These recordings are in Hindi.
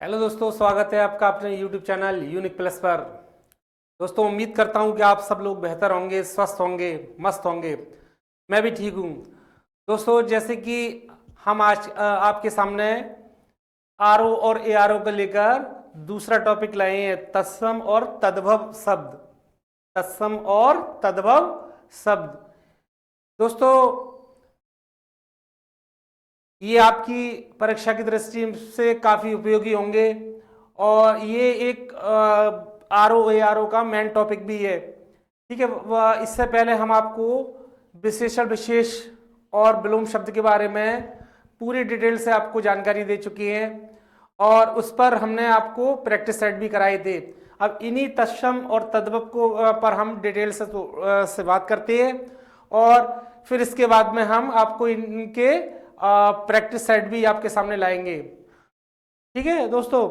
हेलो दोस्तों, स्वागत है आपका अपने यूट्यूब चैनल यूनिक प्लस पर। दोस्तों, उम्मीद करता हूं कि आप सब लोग बेहतर होंगे, स्वस्थ होंगे, मस्त होंगे। मैं भी ठीक हूं। दोस्तों, जैसे कि हम आज आपके सामने आरओ और एआरओ को लेकर दूसरा टॉपिक लाए हैं, तत्सम और तद्भव शब्द। तत्सम और तद्भव शब्द। दोस्तों, ये आपकी परीक्षा की दृष्टि से काफ़ी उपयोगी होंगे और ये एक R O A R O का मेन टॉपिक भी है। ठीक है। इससे पहले हम आपको विशेषण, विशेष और विलोम शब्द के बारे में पूरी डिटेल से आपको जानकारी दे चुके हैं और उस पर हमने आपको प्रैक्टिस सेट भी कराए थे। अब इन्हीं तत्सम और तद्भव को पर हम डिटेल से बात करते हैं और फिर इसके बाद में हम आपको इनके प्रैक्टिस सेट भी आपके सामने लाएंगे। ठीक है दोस्तों,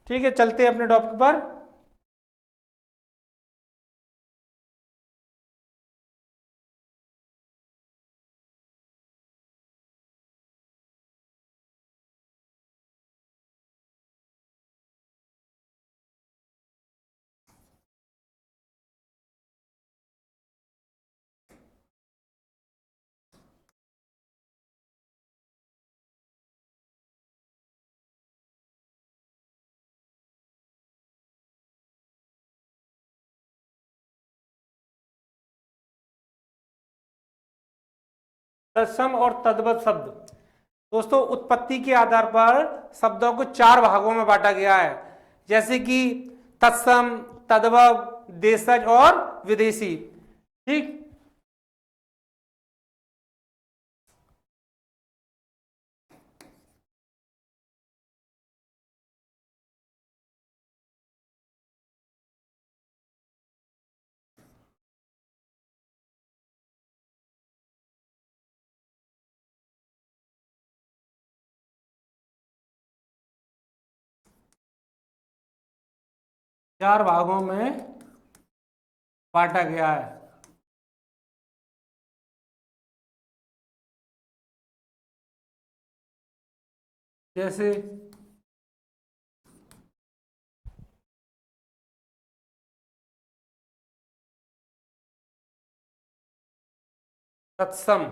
ठीक है, चलते हैं अपने टॉपिक पर। तत्सम और तद्भव शब्द। दोस्तों, उत्पत्ति के आधार पर शब्दों को चार भागों में बांटा गया है, जैसे कि तत्सम, तद्भव, देशज और विदेशी। ठीक। चार भागों में बांटा गया है। जैसे तत्सम,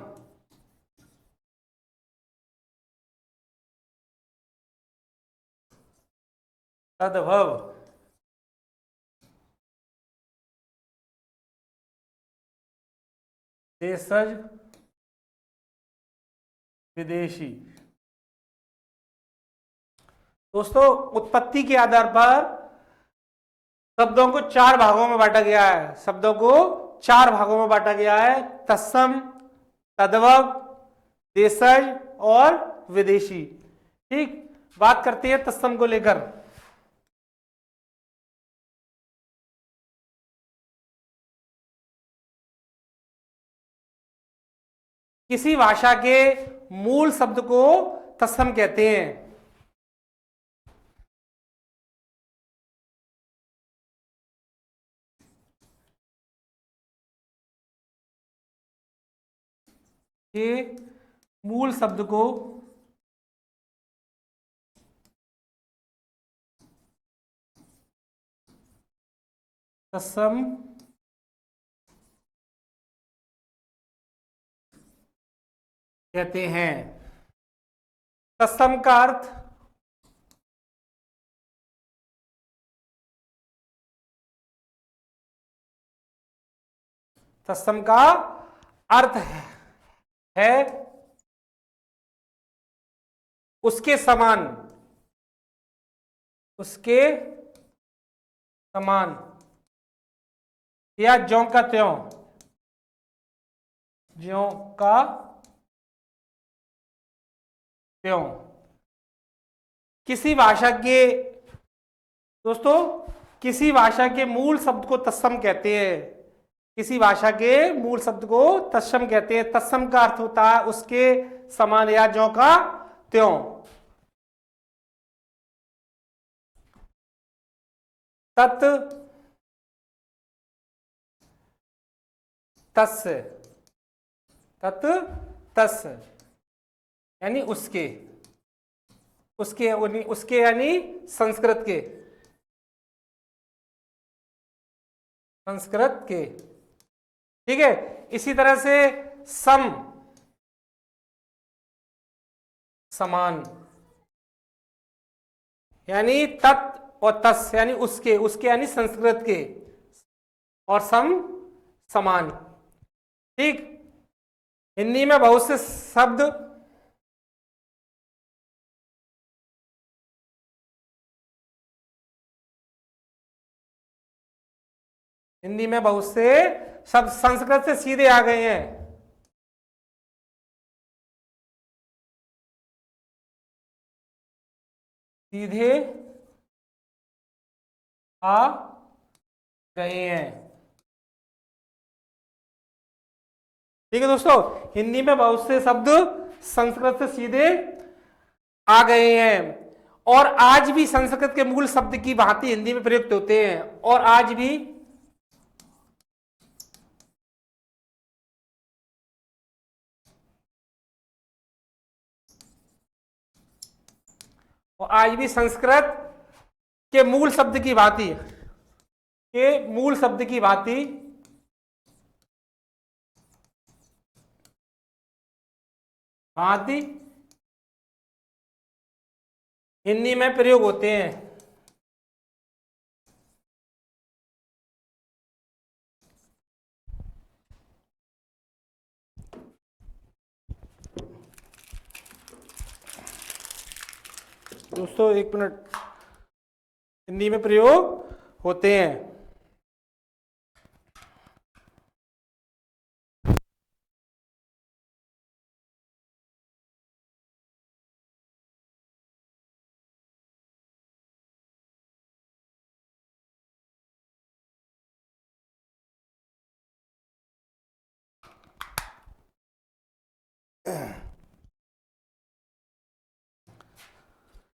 तद्भव, देशज, विदेशी। दोस्तों, उत्पत्ति के आधार पर शब्दों को चार भागों में बांटा गया है। शब्दों को चार भागों में बांटा गया है, तत्सम, तद्भव, देशज और विदेशी। ठीक। बात करते हैं तत्सम को लेकर। किसी भाषा के मूल शब्द को तत्सम कहते हैं। के मूल शब्द को तत्सम कहते हैं। तत्सम का अर्थ तत्सम का अर्थ है उसके समान, उसके समान या ज्यों का त्यों, ज्यों का त्यों। किसी भाषा के दोस्तों किसी भाषा के मूल शब्द को तत्सम कहते हैं। किसी भाषा के मूल शब्द को तत्सम कहते हैं। तत्सम का अर्थ होता है उसके समान या ज्यों का त्यों। तत्, तस्य, तत्, तस्य यानी उसके। उसके उसके यानी संस्कृत के, संस्कृत के। ठीक है, इसी तरह से सम, समान, यानी तत् और तस् यानी उसके, उसके यानी संस्कृत के, और सम समान। ठीक, हिंदी में बहुत से शब्द हिंदी में बहुत से शब्द संस्कृत से सीधे आ गए हैं। सीधे आ गए हैं। ठीक है दोस्तों, हिंदी में बहुत से शब्द संस्कृत से सीधे आ गए हैं, और आज भी संस्कृत के मूल शब्द की भांति हिंदी में प्रयुक्त होते हैं, और आज भी संस्कृत के मूल शब्द की भांति, के मूल शब्द की भांति भांति हिंदी में प्रयोग होते हैं। दोस्तों एक मिनट, हिंदी में प्रयोग होते हैं।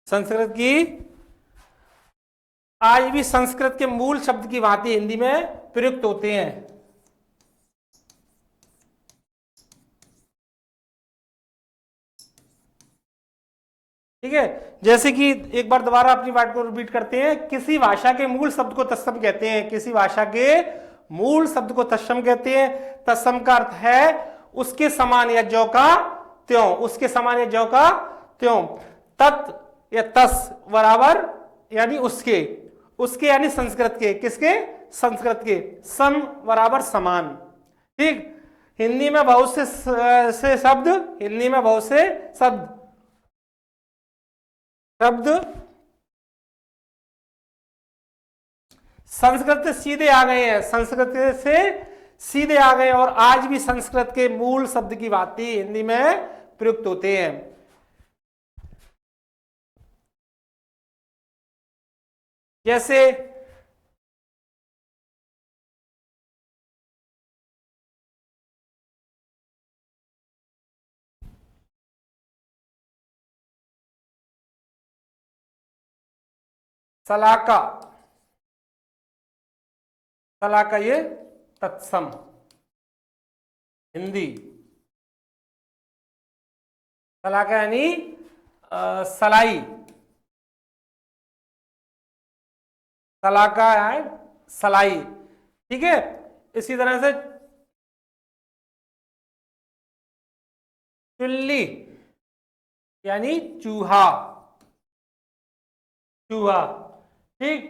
संस्कृत की, आज भी संस्कृत के मूल शब्द की भांति हिंदी में प्रयुक्त होते हैं। ठीक है, जैसे कि एक बार दोबारा अपनी बात को रिपीट करते हैं, किसी भाषा के मूल शब्द को तत्सम कहते हैं। किसी भाषा के मूल शब्द को तत्सम कहते हैं। तत्सम का अर्थ है उसके समान या ज्यों का त्यों, उसके समान या ज्यों का त्यों। तत् या तस् बराबर यानी उसके, उसके यानी संस्कृत के, किसके, संस्कृत के। सम बराबर समान। ठीक, हिंदी में बहुत से शब्द, हिंदी में बहुत से शब्द शब्द संस्कृत से सीधे आ गए हैं, संस्कृत से सीधे आ गए, और आज भी संस्कृत के मूल शब्द की भांति हिंदी में प्रयुक्त होते हैं। जैसे सलाका, सलाका ये तत्सम हिंदी। सलाका यानी सलाई, सलाका है सलाई। ठीक है, इसी तरह से चुल्ली यानी चूहा, चूहा। ठीक,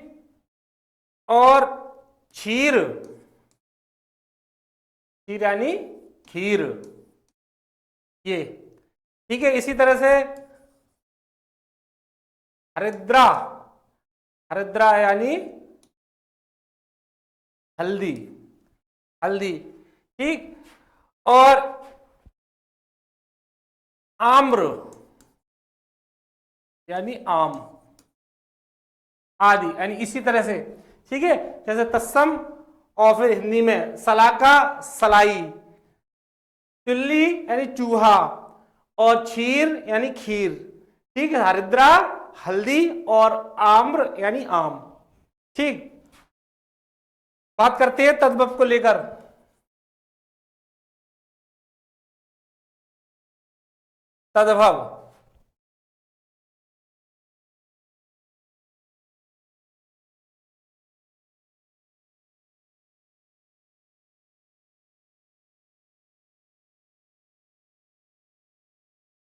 और क्षीर, क्षीर यानी खीर, ये। ठीक है, इसी तरह से हरिद्रा, हरिद्रा यानी हल्दी, हल्दी। ठीक, और आम्र यानी आम आदि, यानी इसी तरह से। ठीक है, जैसे तत्सम, और फिर हिंदी में सलाका सलाई, चुल्ली यानी चूहा, और क्षीर यानी खीर। ठीक है, हरिद्रा हल्दी, और आम्र यानी आम। ठीक, बात करते हैं तद्भव को लेकर। तद्भव,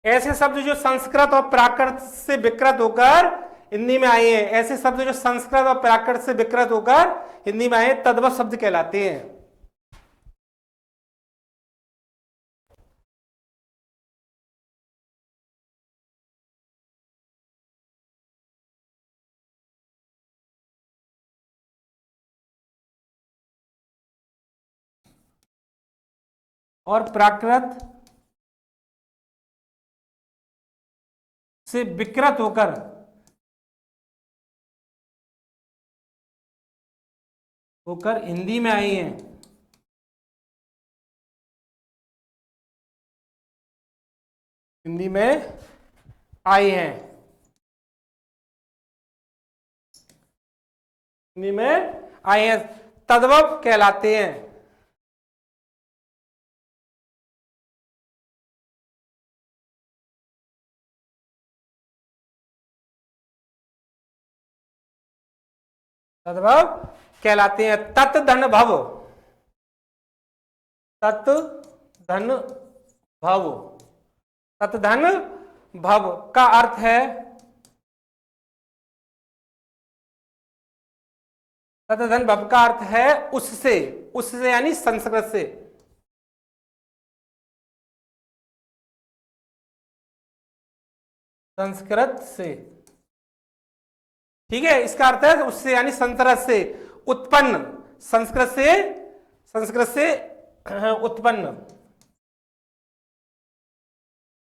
ऐसे शब्द जो संस्कृत और प्राकृत से विकृत होकर हिंदी में आए हैं, ऐसे शब्द जो संस्कृत और प्राकृत से विकृत होकर हिंदी में आए तद्भव शब्द कहलाते हैं। और प्राकृत से विकृत होकर हिंदी में आई हैं। हिंदी में आई हैं, हिंदी में आए हैं, तद्भव कहलाते हैं। तद्भव कहलाते हैं। तत् धन भव, तत् धन भव, तत् धन भव का अर्थ है, तत् धन भव का अर्थ है उससे, उससे यानी संस्कृत से, संस्कृत से, ठीक है। इसका अर्थ है उससे यानी संस्कृत से उत्पन्न, संस्कृत से, संस्कृत से उत्पन्न,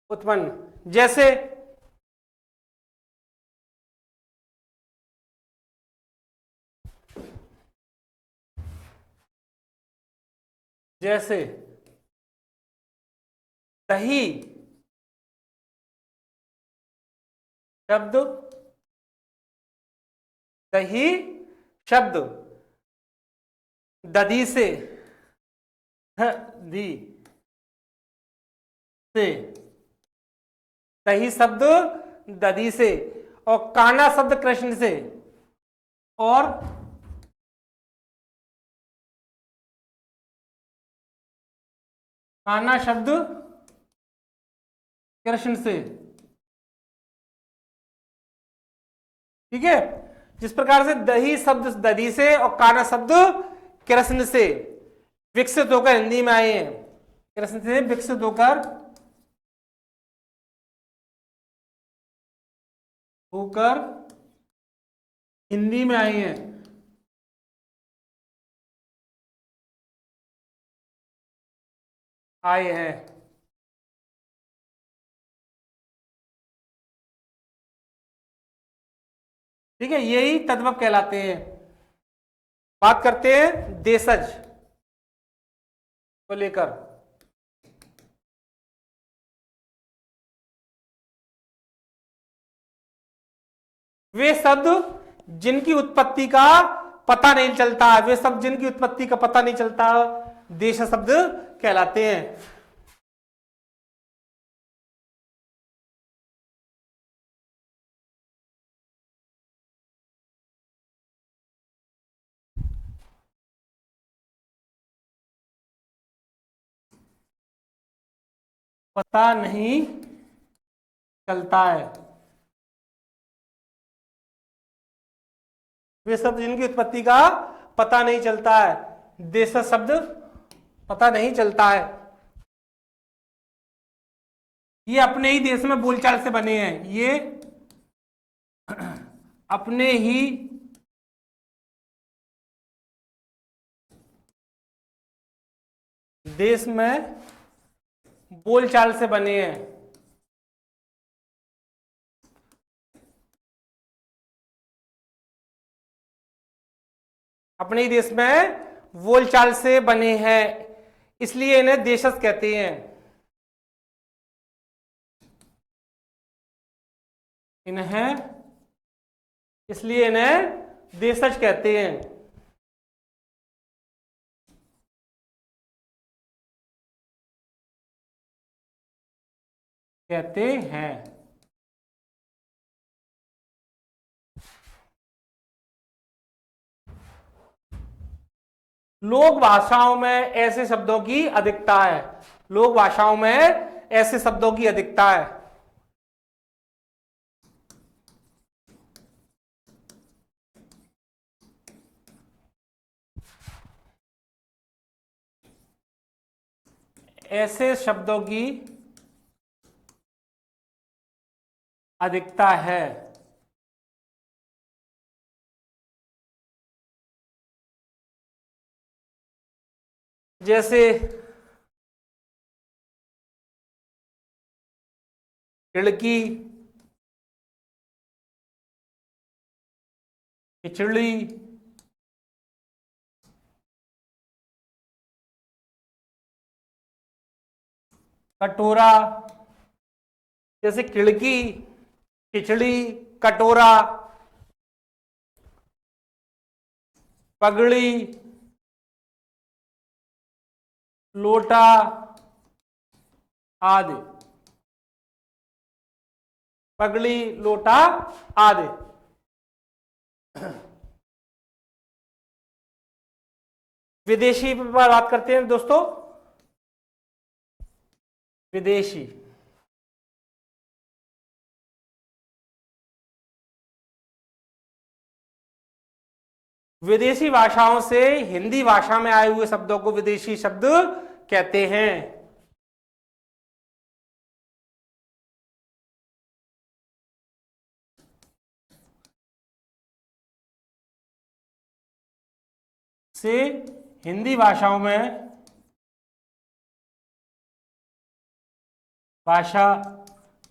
उत्पन्न। जैसे जैसे दही शब्द, दही शब्द दधी से, दी से, दही शब्द दधी से, और काना शब्द कृष्ण से, और काना शब्द कृष्ण से, ठीक है। जिस प्रकार से दही शब्द दधी से और काना शब्द कृष्ण से विकसित होकर हिंदी में आए हैं, कृष्ण से विकसित होकर हिंदी में आए हैं, आए हैं। ठीक है, यही तद्भव कहलाते हैं। बात करते हैं देशज को लेकर। वे शब्द जिनकी उत्पत्ति का पता नहीं चलता, वे शब्द जिनकी उत्पत्ति का पता नहीं चलता देश शब्द कहलाते हैं। पता नहीं चलता है, वे शब्द जिनकी उत्पत्ति का पता नहीं चलता है, देश शब्द पता नहीं चलता है। ये अपने ही देश में बोलचाल से बने हैं, ये अपने ही देश में बोलचाल से बने हैं। अपने ही देश में बोलचाल से बने हैं, इसलिए इन्हें देशज कहते हैं। इसलिए इन्हें देशज कहते हैं। लोक भाषाओं में ऐसे शब्दों की अधिकता है, लोक भाषाओं में ऐसे शब्दों की अधिकता है। ऐसे शब्दों की अधिकता है जैसे खिड़की, खिचड़ी, कटोरा। जैसे खिड़की, खिचड़ी, कटोरा, पगड़ी, लोटा आदि। पगड़ी, लोटा आदि। विदेशी पर बात करते हैं दोस्तों। विदेशी, विदेशी भाषाओं से हिंदी भाषा में आए हुए शब्दों को विदेशी शब्द कहते हैं। से हिंदी भाषाओं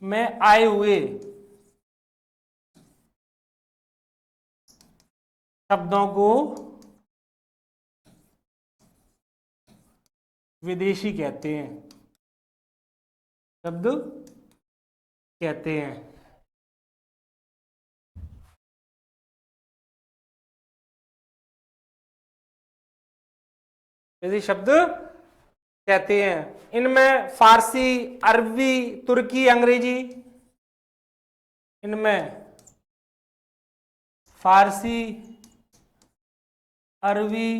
में आए हुए शब्दों को विदेशी कहते हैं, शब्द कहते हैं। विदेशी शब्द कहते हैं। इनमें फारसी, अरबी, तुर्की, अंग्रेजी। इनमें फारसी, अरबी,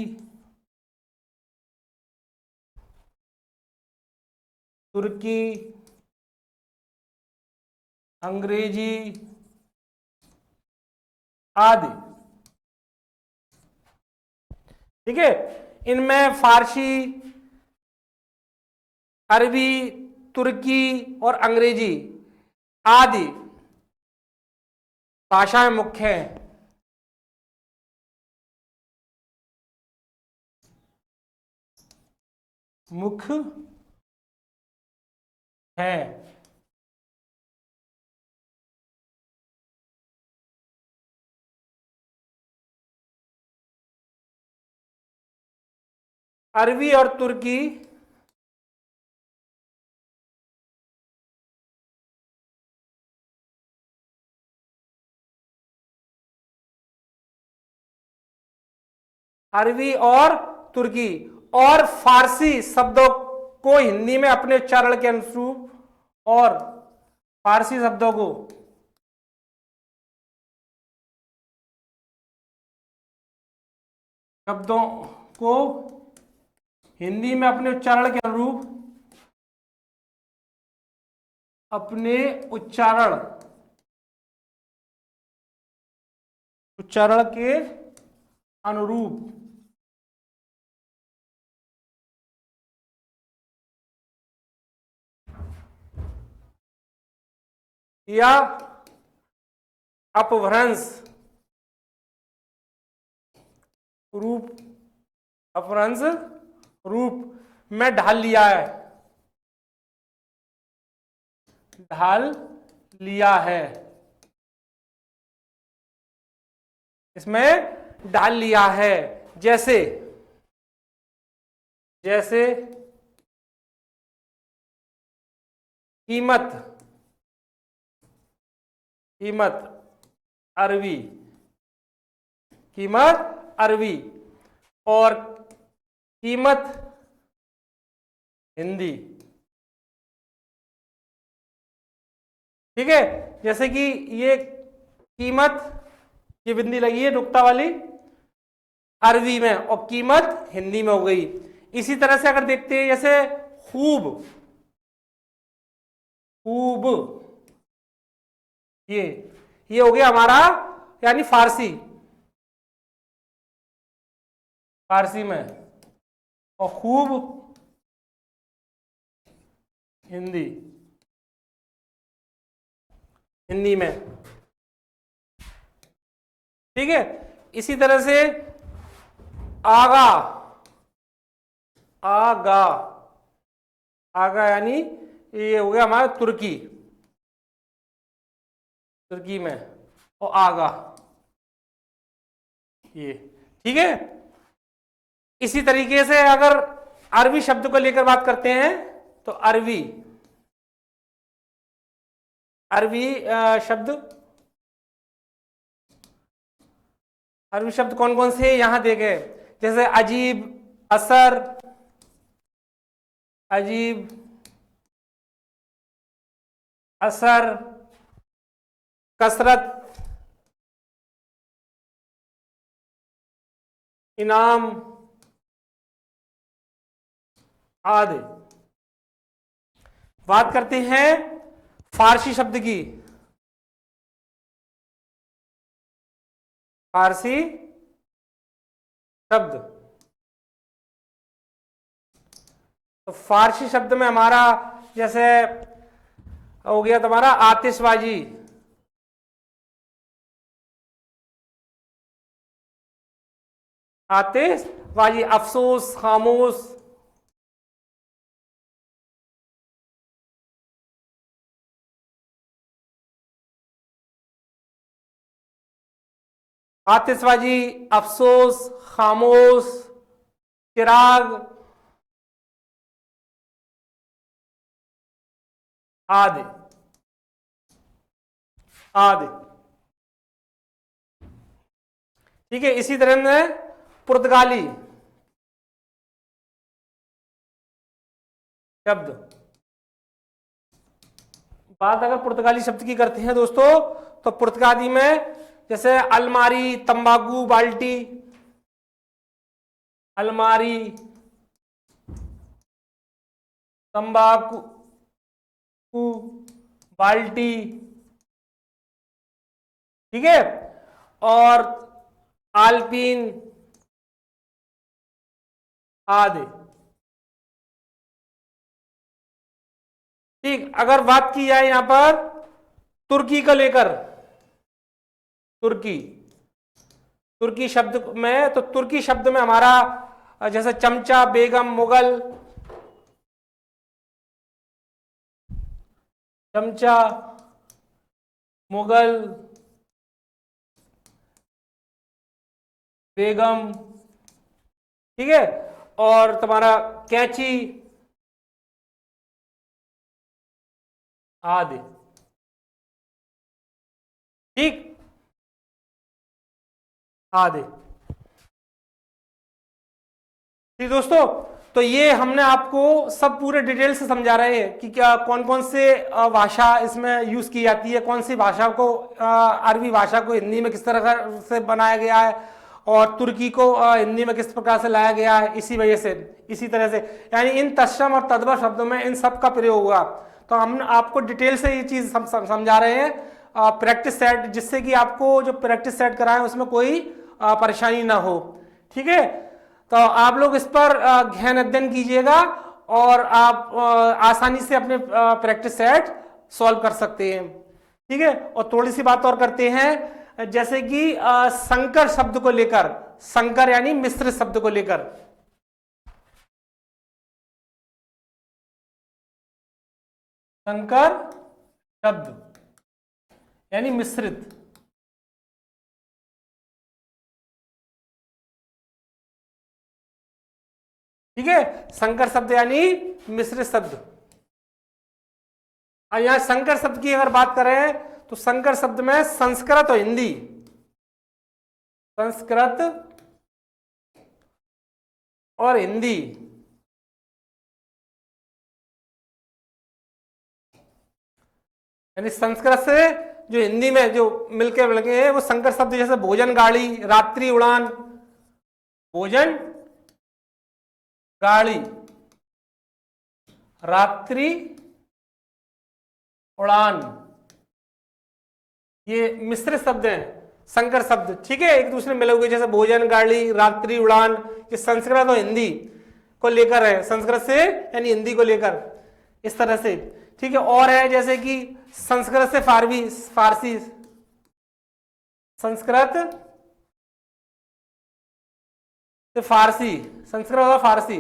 तुर्की, अंग्रेजी आदि। ठीक है, इनमें फारसी, अरबी, तुर्की और अंग्रेजी आदि भाषाएं मुख्य हैं। मुख्य है। अरबी और तुर्की अरबी और तुर्की और फारसी शब्दों को हिंदी में अपने उच्चारण के अनुरूप और फारसी शब्दों को हिंदी में अपने उच्चारण के अनुरूप अपने उच्चारण के अनुरूप या अपभ्रंश रूप में ढाल लिया है। इसमें डाल लिया है। जैसे कीमत अरबी और कीमत हिंदी। ठीक है, जैसे कि ये कीमत, ये बिंदी लगी है नुक्ता वाली, अरबी में, और कीमत हिंदी में हो गई। इसी तरह से अगर देखते हैं जैसे खूब, ये हो गया हमारा यानी फारसी में, और खूब हिंदी, हिंदी में, ठीक है। इसी तरह से आगा, आगा, आगा यानी ये हो गया हमारा तुर्की, तुर्की में, और आगा ये, ठीक है। इसी तरीके से अगर अरबी शब्द को लेकर बात करते हैं तो अरबी, अरबी शब्द, अरबी शब्द कौन कौन से यहां देखे, जैसे अजीब, असर, अजीब, असर, कसरत, इनाम आदि। बात करते हैं फारसी शब्द की, फारसी शब्द, तो फारसी शब्द में हमारा जैसे हो गया तुम्हारा आतिशबाजी, आतिशबाजी, अफसोस, खामोश, आतिशबाजी, अफसोस, खामोश, चिराग आदि, आदि, ठीक है। इसी तरह में पुर्तगाली शब्द, बात अगर पुर्तगाली शब्द की करते हैं दोस्तों, तो पुर्तगाली में जैसे अलमारी, तंबाकू, बाल्टी, अलमारी, तंबाकू, बाल्टी, ठीक है, और आलपीन आदि, ठीक। अगर बात की जाए यहां पर तुर्की को लेकर, तुर्की, तुर्की शब्द में, तो तुर्की शब्द में हमारा जैसे चमचा, बेगम, मुगल, चमचा, मुगल, बेगम, ठीक है, और तुम्हारा कैंची आदि, ठीक, आदि, ठीक दोस्तों। तो ये हमने आपको सब पूरे डिटेल से समझा रहे हैं कि क्या कौन कौन से भाषा इसमें यूज की जाती है, कौन सी भाषा को, अरबी भाषा को हिंदी में किस तरह से बनाया गया है, और तुर्की को हिंदी में किस प्रकार से लाया गया है। इसी वजह से, इसी तरह से, यानी इन तत्सम और तद्भव शब्दों में इन सब का प्रयोग हुआ। तो हम आपको डिटेल से ये चीज समझा रहे हैं प्रैक्टिस सेट, जिससे कि आपको जो प्रैक्टिस सेट कराएं उसमें कोई परेशानी ना हो, ठीक है। तो आप लोग इस पर गहन अध्ययन कीजिएगा और आप आसानी से अपने प्रैक्टिस सेट सॉल्व कर सकते हैं, ठीक है। और थोड़ी सी बात और करते हैं, जैसे कि संकर शब्द को लेकर, संकर यानी मिश्रित शब्द को लेकर, संकर शब्द यानी मिश्रित, ठीक है। संकर शब्द यानी मिश्रित शब्द। और यहां संकर शब्द की अगर बात करें तो संकर शब्द में संस्कृत और हिंदी, संस्कृत और हिंदी, यानी संस्कृत से जो हिंदी में जो मिलके लगे हैं वो संकर शब्द, जैसे भोजन गाड़ी, रात्रि उड़ान, भोजन गाड़ी, रात्रि उड़ान, ये मिश्रित शब्द हैं, संकर शब्द, ठीक है, एक दूसरे में मिले हुए, जैसे भोजन गाड़ी, रात्रि उड़ान, ये संस्कृत और हिंदी को लेकर है, संस्कृत से यानी हिंदी को लेकर। इस तरह से, ठीक है। और है जैसे कि संस्कृत से फारसी, संस्कृत से फारसी, संस्कृत और फारसी,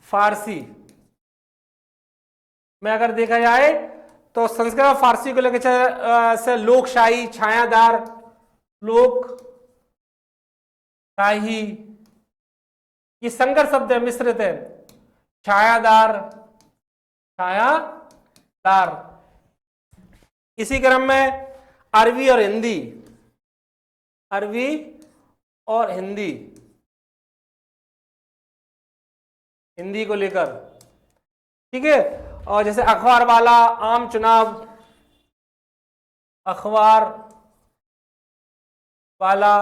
फारसी में अगर देखा जाए तो संस्कृत और फारसी को लेकर से लोकशाही, छायादार, लोकशाही, ये संकर शब्द है, मिश्रित है। छायादार, छायादार। इसी क्रम में अरबी और हिंदी, अरबी और हिंदी, हिंदी को लेकर, ठीक है। और जैसे अखबार वाला, आम चुनाव, अखबार वाला,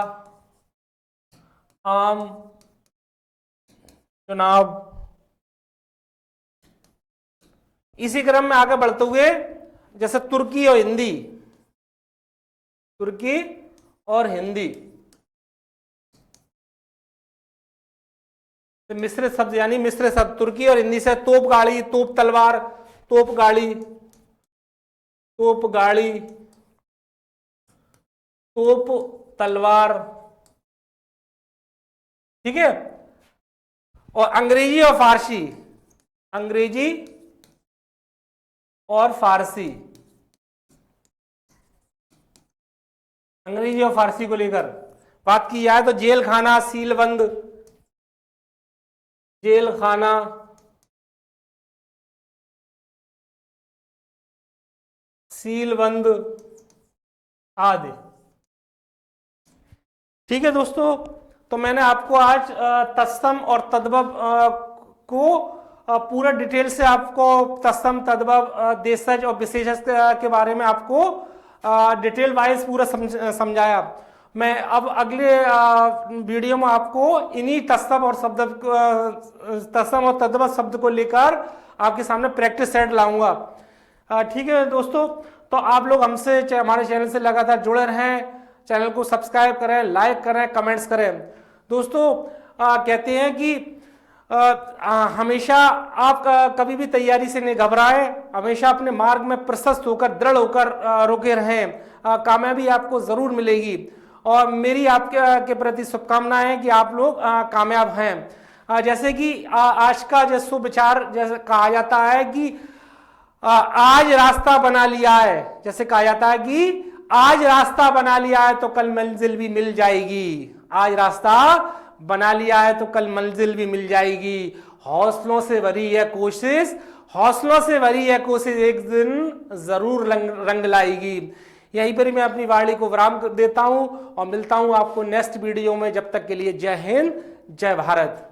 आम चुनाव। इसी क्रम में आगे बढ़ते हुए जैसे तुर्की और हिंदी, तुर्की और हिंदी, मिश्रित शब्द, यानी मिश्रित शब्द तुर्की और हिंदी से तोप गाड़ी, तोप तलवार, तोप गाड़ी, तोप गाड़ी, तोप तलवार, ठीक है। और अंग्रेजी और फारसी, अंग्रेजी और फारसी, अंग्रेजी और फारसी को लेकर बात की जाए तो जेल खाना, सीलबंद, जेल खाना, सीलबंद आदि, ठीक है दोस्तों। तो मैंने आपको आज तत्सम और तद्भव को पूरा डिटेल से आपको तत्सम, तद्भव, देशज और विशेषज के बारे में आपको डिटेल वाइज पूरा समझाया। मैं अब अगले वीडियो में आपको इन्हीं तत्सम और तत्सम और तद्भव शब्द को लेकर आपके सामने प्रैक्टिस सेट लाऊंगा, ठीक है दोस्तों। तो आप लोग हमसे, हमारे चैनल से लगातार जुड़े रहें, चैनल को सब्सक्राइब करें, लाइक करें, कमेंट्स करें। दोस्तों कहते हैं कि हमेशा आप कभी भी तैयारी से नहीं घबराएं, हमेशा अपने मार्ग में प्रशस्त होकर, दृढ़ होकर रुके रहें, कामयाबी आपको जरूर मिलेगी। और मेरी आपके प्रति शुभकामनाएं हैं कि आप लोग कामयाब हैं। जैसे कि आज का जो सुविचार जैसे कहा जाता है कि आज रास्ता बना लिया है, जैसे कहा जाता है कि आज रास्ता बना लिया है तो कल मंजिल भी मिल जाएगी, आज रास्ता बना लिया है तो कल मंजिल भी मिल जाएगी। हौसलों से भरी है कोशिश, हौसलों से भरी है कोशिश, एक दिन जरूर रंग लाएगी। यहीं पर मैं अपनी वाणी को विराम देता हूं और मिलता हूं आपको नेक्स्ट वीडियो में। जब तक के लिए जय हिंद, जय भारत।